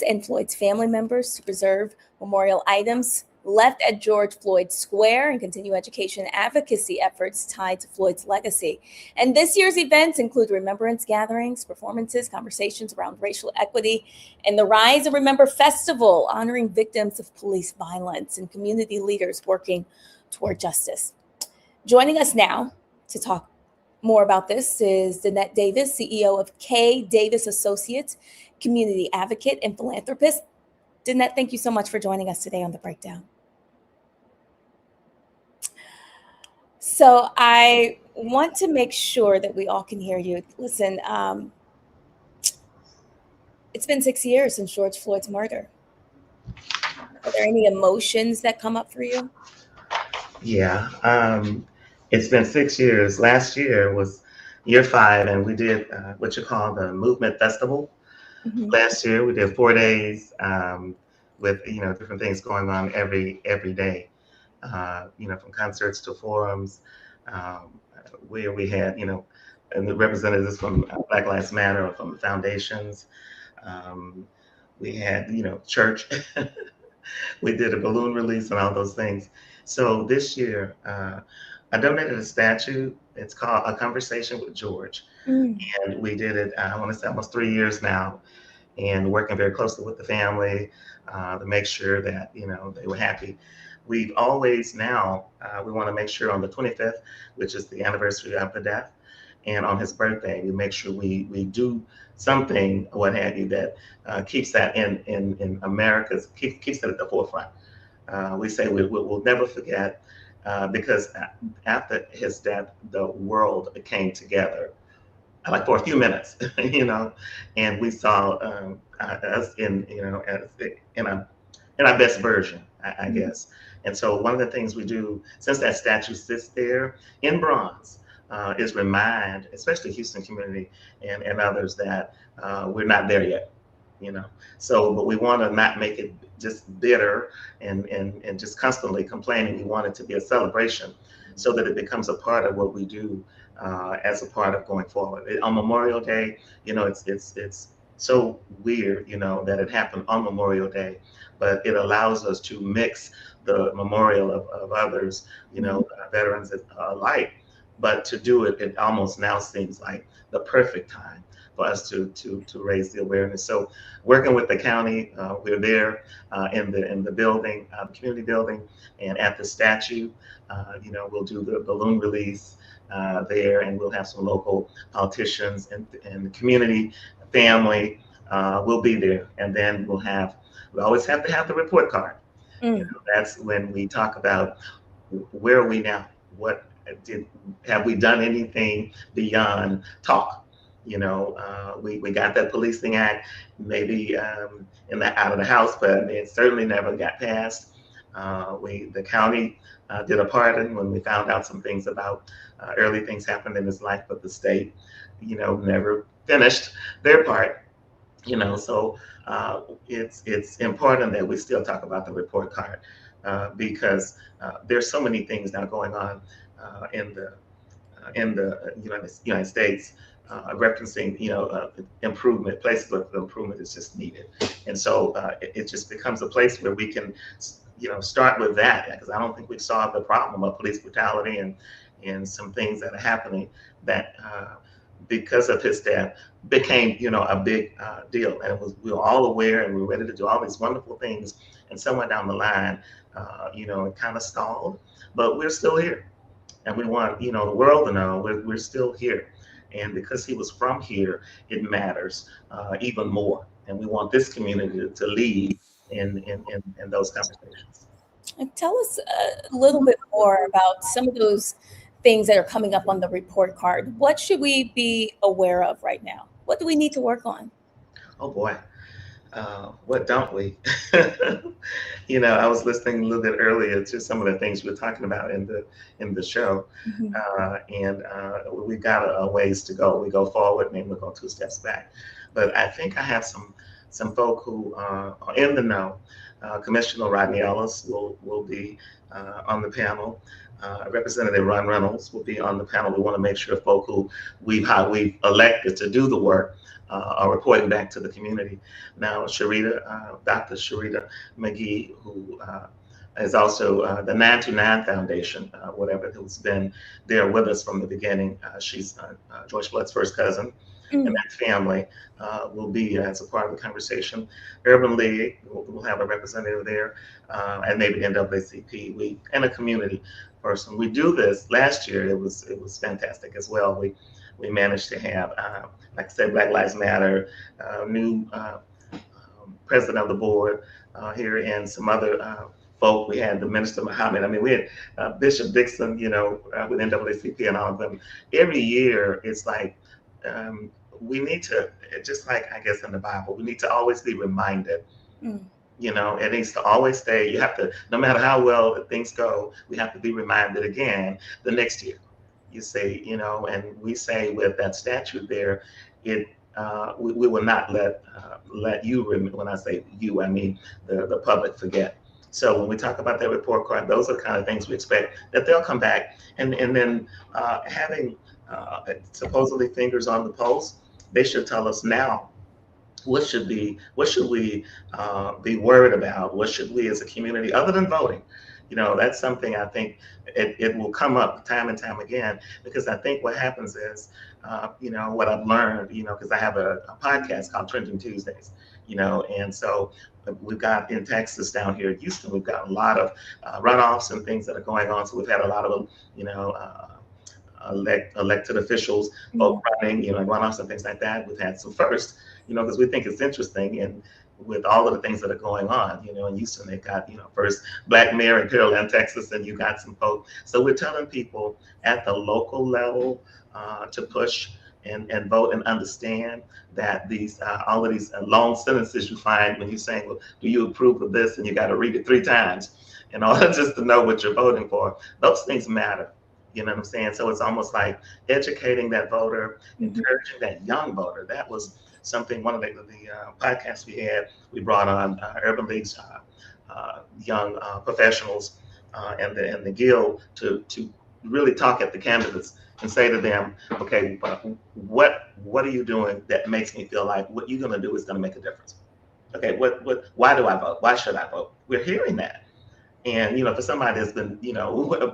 and Floyd's family members to preserve memorial items left at George Floyd Square and continue education and advocacy efforts tied to Floyd's legacy. And this year's events include remembrance gatherings, performances, conversations around racial equity, and the Rise and Remember Festival, honoring victims of police violence and community leaders working toward justice. Joining us now to talk more about this is Danette Davis, CEO of K. Davis Associates, community advocate and philanthropist. Danette, thank you so much for joining us today on The Breakdown. So I want to make sure that we all can hear you. Listen, it's been 6 years since George Floyd's murder. Are there any emotions that come up for you? Yeah, it's been 6 years. Last year was year 5, and we did what you call the Movement Festival. Mm-hmm. Last year we did 4 days with different things going on every day. From concerts to forums, where we had, and the representatives from Black Lives Matter, from the foundations. We had, church. We did a balloon release and all those things. So this year, I donated a statue. It's called A Conversation with George. And we did it, I want to say almost 3 years now, and working very closely with the family to make sure that, they were happy we've always now, we want to make sure on the 25th, which is the anniversary of the death, and on his birthday, we make sure we do something, what have you, that keeps that in America's, keeps it at the forefront. We say we'll never forget, because after his death, the world came together, like for a few minutes, you know, and we saw us in our best version, I guess. And so one of the things we do, since that statue sits there in bronze, is remind, especially Houston community and others, that we're not there yet, you know. So, but we want to not make it just bitter and just constantly complaining. We want it to be a celebration, so that it becomes a part of what we do as a part of going forward. On Memorial Day, you know, it's so weird, you know, that it happened on Memorial Day, but it allows us to mix the memorial of others, you know, veterans alike. But to do it, it almost now seems like the perfect time for us to raise the awareness. So working with the county, we're there in the building, the community building, and at the statue. You know, we'll do the balloon release there, and we'll have some local politicians and the community, family will be there. And then we always have to have the report card. You know, that's when we talk about where are we now? Have we done anything beyond talk? You know, we got that policing act maybe out of the House, but it certainly never got passed. The county did a pardon when we found out some things about early things happened in his life, but the state, you know, never finished their part. You know, so it's important that we still talk about the report card because there's so many things now going on in the United States, referencing, you know, improvement, places where improvement is just needed. And so it just becomes a place where we can, you know, start with that, because I don't think we've solved the problem of police brutality and some things that are happening that because of his death became, you know, a big deal. And we were all aware and we were ready to do all these wonderful things. And somewhere down the line, you know, it kind of stalled, but we're still here. And we want, you know, the world to know we're still here. And because he was from here, it matters even more. And we want this community to lead in those conversations. And tell us a little bit more about some of those things that are coming up on the report card. What should we be aware of right now? What do we need to work on? Oh boy, what don't we? You know, I was listening a little bit earlier to some of the things we were talking about in the show, and we got a ways to go. We go forward, maybe we'll go 2 steps back. But I think I have some folk who are in the know. Commissioner Rodney Ellis will be on the panel. Representative Ron Reynolds will be on the panel. We want to make sure folk who we've elected to do the work are reporting back to the community. Now, Dr. Sharita McGee, who is also the 929 Foundation, who's been there with us from the beginning. She's George Floyd's first cousin, and that family will be as a part of the conversation. Urban League will have a representative there, and maybe NAACP, and a community person. We do this last year. It was fantastic as well. We managed to have, like I said, Black Lives Matter, new president of the board here, and some other folk. We had the Minister Muhammad. I mean, we had Bishop Dixon, you know, with NAACP and all of them. Every year, it's like we need to, just like I guess in the Bible, we need to always be reminded. You know, it needs to always stay. You have to, no matter how well things go, we have to be reminded again the next year. You say, you know, and we say with that statute there, we will not let you, when I say you, I mean the public, forget. So when we talk about that report card, those are the kind of things we expect that they'll come back, and then having supposedly fingers on the pulse, they should tell us now what should we be worried about? What should we as a community, other than voting, That's something I think it will come up time and time again, because I think what happens is, what I've learned, because I have a podcast called Trending Tuesdays, and so we've got in Texas down here in Houston, we've got a lot of runoffs and things that are going on. So we've had a lot of, elected officials vote running, runoffs and things like that. We've had some first, because we think it's interesting, and with all of the things that are going on, in Houston, they've got, first Black mayor in Pearland, Texas, and you got some folks. So we're telling people at the local level to push and vote and understand that these all of these long sentences you find when you're saying, well, do you approve of this? And you got to read it 3 times in order just to know what you're voting for. Those things matter. You know what I'm saying? So it's almost like educating that voter, encouraging that young voter. That was something, one of the podcasts we had, we brought on Urban League's young professionals and the Guild to really talk at the candidates and say to them, okay, what are you doing that makes me feel like what you're going to do is going to make a difference? Okay, why do I vote? Why should I vote? We're hearing that. And, for somebody that's been,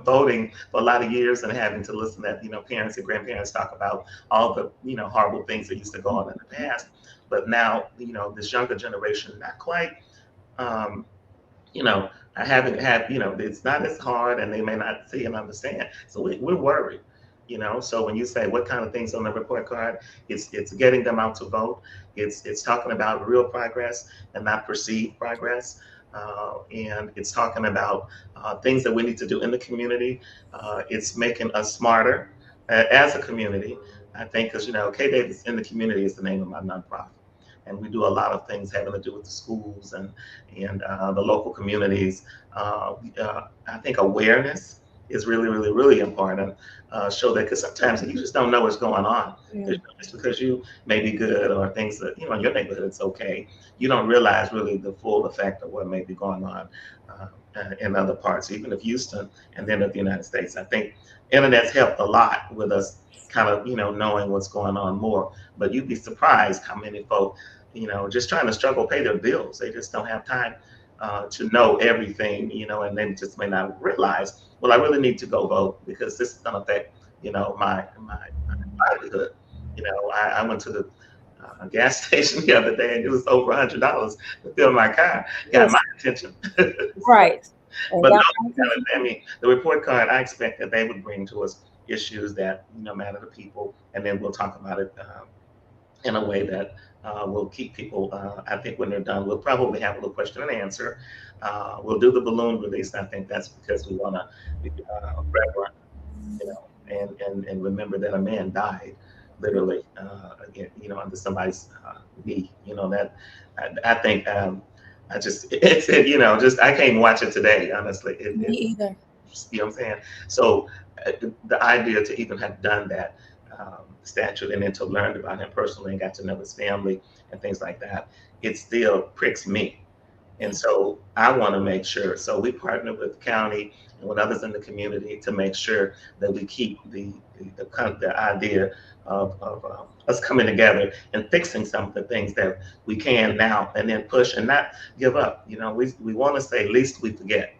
voting for a lot of years and having to listen to, parents and grandparents talk about all the, horrible things that used to go on in the past. But now, this younger generation, not quite, I haven't had, it's not as hard, and they may not see and understand. So we're worried, So when you say what kind of things on the report card, it's getting them out to vote. It's talking about real progress and not perceived progress. And it's talking about things that we need to do in the community. It's making us smarter as a community. I think because, K Davis in the Community is the name of my nonprofit. And we do a lot of things having to do with the schools and the local communities. I think awareness is really, really, really important. Show that, because sometimes you just don't know what's going on. Just because you may be good or things that, in your neighborhood, it's okay. You don't realize really the full effect of what may be going on in other parts, even of Houston and then of the United States. I think internet's helped a lot with us kind of, knowing what's going on more. But you'd be surprised how many folk, just trying to struggle, pay their bills. They just don't have time to know everything, and they just may not realize, well, I really need to go vote because this is going to affect, my livelihood. I went to the gas station the other day, and it was over $100 to fill my car. Got my attention. Right. But no, the report card, I expect that they would bring to us issues that matter to people, and then we'll talk about it in a way that will keep people. I think when they're done, we'll probably have a little question and answer. We'll do the balloon release. And I think that's because we want to be reverent, and remember that a man died, literally, under somebody's knee. That I think. I just I can't watch it today, honestly. Me either. You know what I'm saying? So the idea to even have done that statute and then to learn about him personally and got to know his family and things like that, it still pricks me. And so I want to make sure. So we partner with the county and with others in the community to make sure that we keep the idea of us coming together and fixing some of the things that we can now, and then push and not give up. We want to say, least we forget.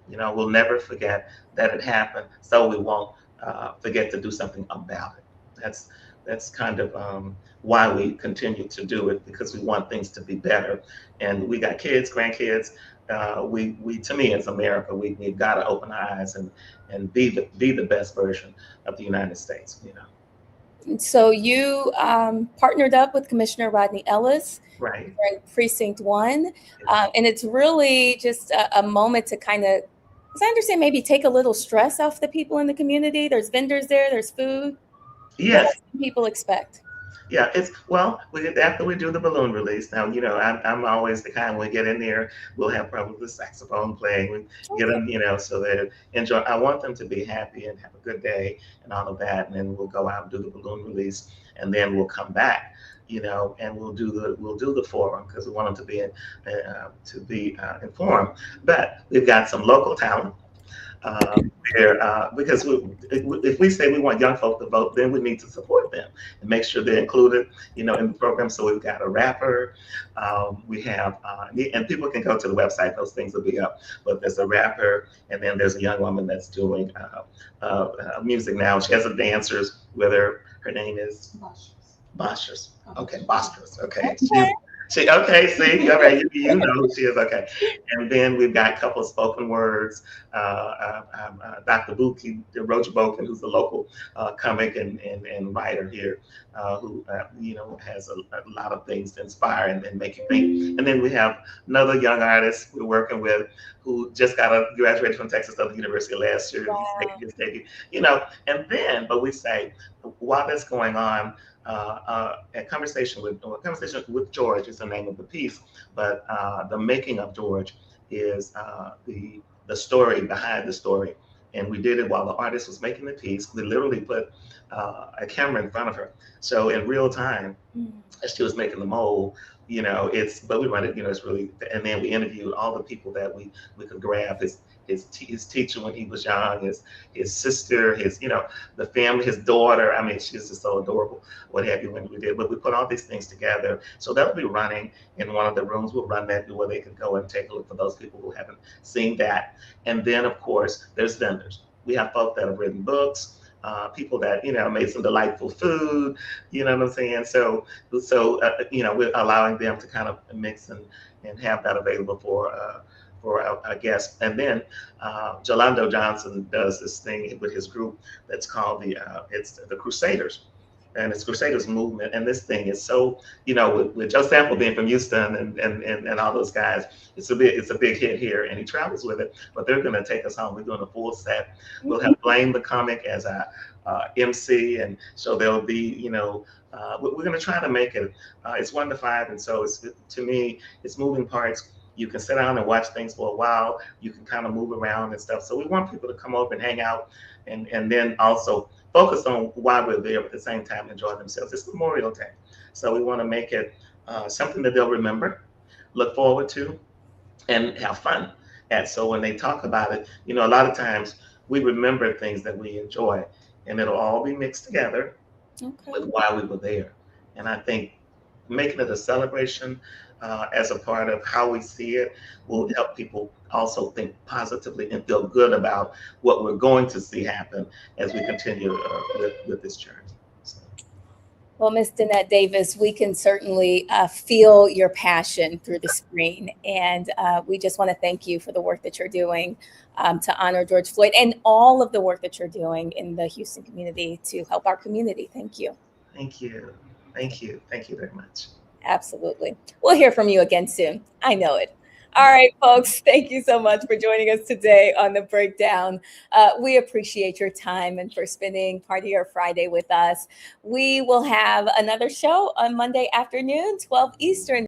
We'll never forget that it happened, so we won't forget to do something about it. That's kind of why we continue to do it, because we want things to be better. And we got kids, grandkids. We to me, as America, we've got to open our eyes and be the best version of the United States. So you partnered up with Commissioner Rodney Ellis, right, in Precinct 1, and it's really just a moment to kind of, as I understand, maybe take a little stress off the people in the community. There's vendors there, there's food. Yes. What do people expect? Yeah, after we do the balloon release. Now, I'm always the kind, when we get in there, we'll have probably the saxophone playing. We get them, so they enjoy. I want them to be happy and have a good day and all of that. And then we'll go out and do the balloon release, and then we'll come back, and we'll do the forum, because we want them to be informed. But we've got some local talent. Because if we say we want young folk to vote, then we need to support them and make sure they're included, in the program. So we've got a rapper, we have, and people can go to the website; those things will be up. But there's a rapper, and then there's a young woman that's doing music now. She has a dancers with her. Her name is Bostrous. Okay, Bostrous. Okay. Okay, see, all right, you know who she is, okay. And then we've got a couple of spoken words, Dr. Buki Rojabokin, who's a local comic and writer here, who, has a lot of things to inspire and make you think. And then we have another young artist we're working with who just graduated from Texas Southern University last year. Wow. He's making his debut, but we say, while that's going on, a conversation with George is the name of the piece, but the making of George is the story behind the story. And we did it while the artist was making the piece. We literally put a camera in front of her, so in real time, as she was making the mold, but we run it, it's really, and then we interviewed all the people that we could grab, his teacher when he was young, his sister, the family, his daughter. I mean, she's just so adorable, what have you, when we did. But we put all these things together. So that'll be running in one of the rooms. We'll run that where they can go and take a look for those people who haven't seen that. And then, of course, there's vendors. We have folk that have written books, people that, made some delightful food, you know what I'm saying? So we're allowing them to kind of mix and have that available for our guests. And then Jolando Johnson does this thing with his group that's called it's the Crusaders. And it's Crusaders movement. And this thing is so, with Joe Sample being from Houston and all those guys, it's a big hit here, and he travels with it. But they're going to take us home. We're doing a full set. We'll have Blame the Comic as our MC, and so there'll be, we're going to try to make it. It's 1 to 5, and so to me, it's moving parts. You can sit down and watch things for a while. You can kind of move around and stuff. So we want people to come over and hang out, and then also focus on why we're there, but at the same time enjoy themselves. It's Memorial Day, so we want to make it something that they'll remember, look forward to, and have fun at. So when they talk about it, a lot of times we remember things that we enjoy, and it'll all be mixed together with why we were there. And I think making it a celebration as a part of how we see it will help people also think positively and feel good about what we're going to see happen as we continue with this journey. Well, Ms. Danette Davis, we can certainly feel your passion through the screen. And we just want to thank you for the work that you're doing to honor George Floyd and all of the work that you're doing in the Houston community to help our community. Thank you. Thank you. Thank you. Thank you very much. Absolutely. We'll hear from you again soon. I know it. All right, folks, thank you so much for joining us today on The Breakdown. We appreciate your time and for spending part of your Friday with us. We will have another show on Monday afternoon, 12 Eastern.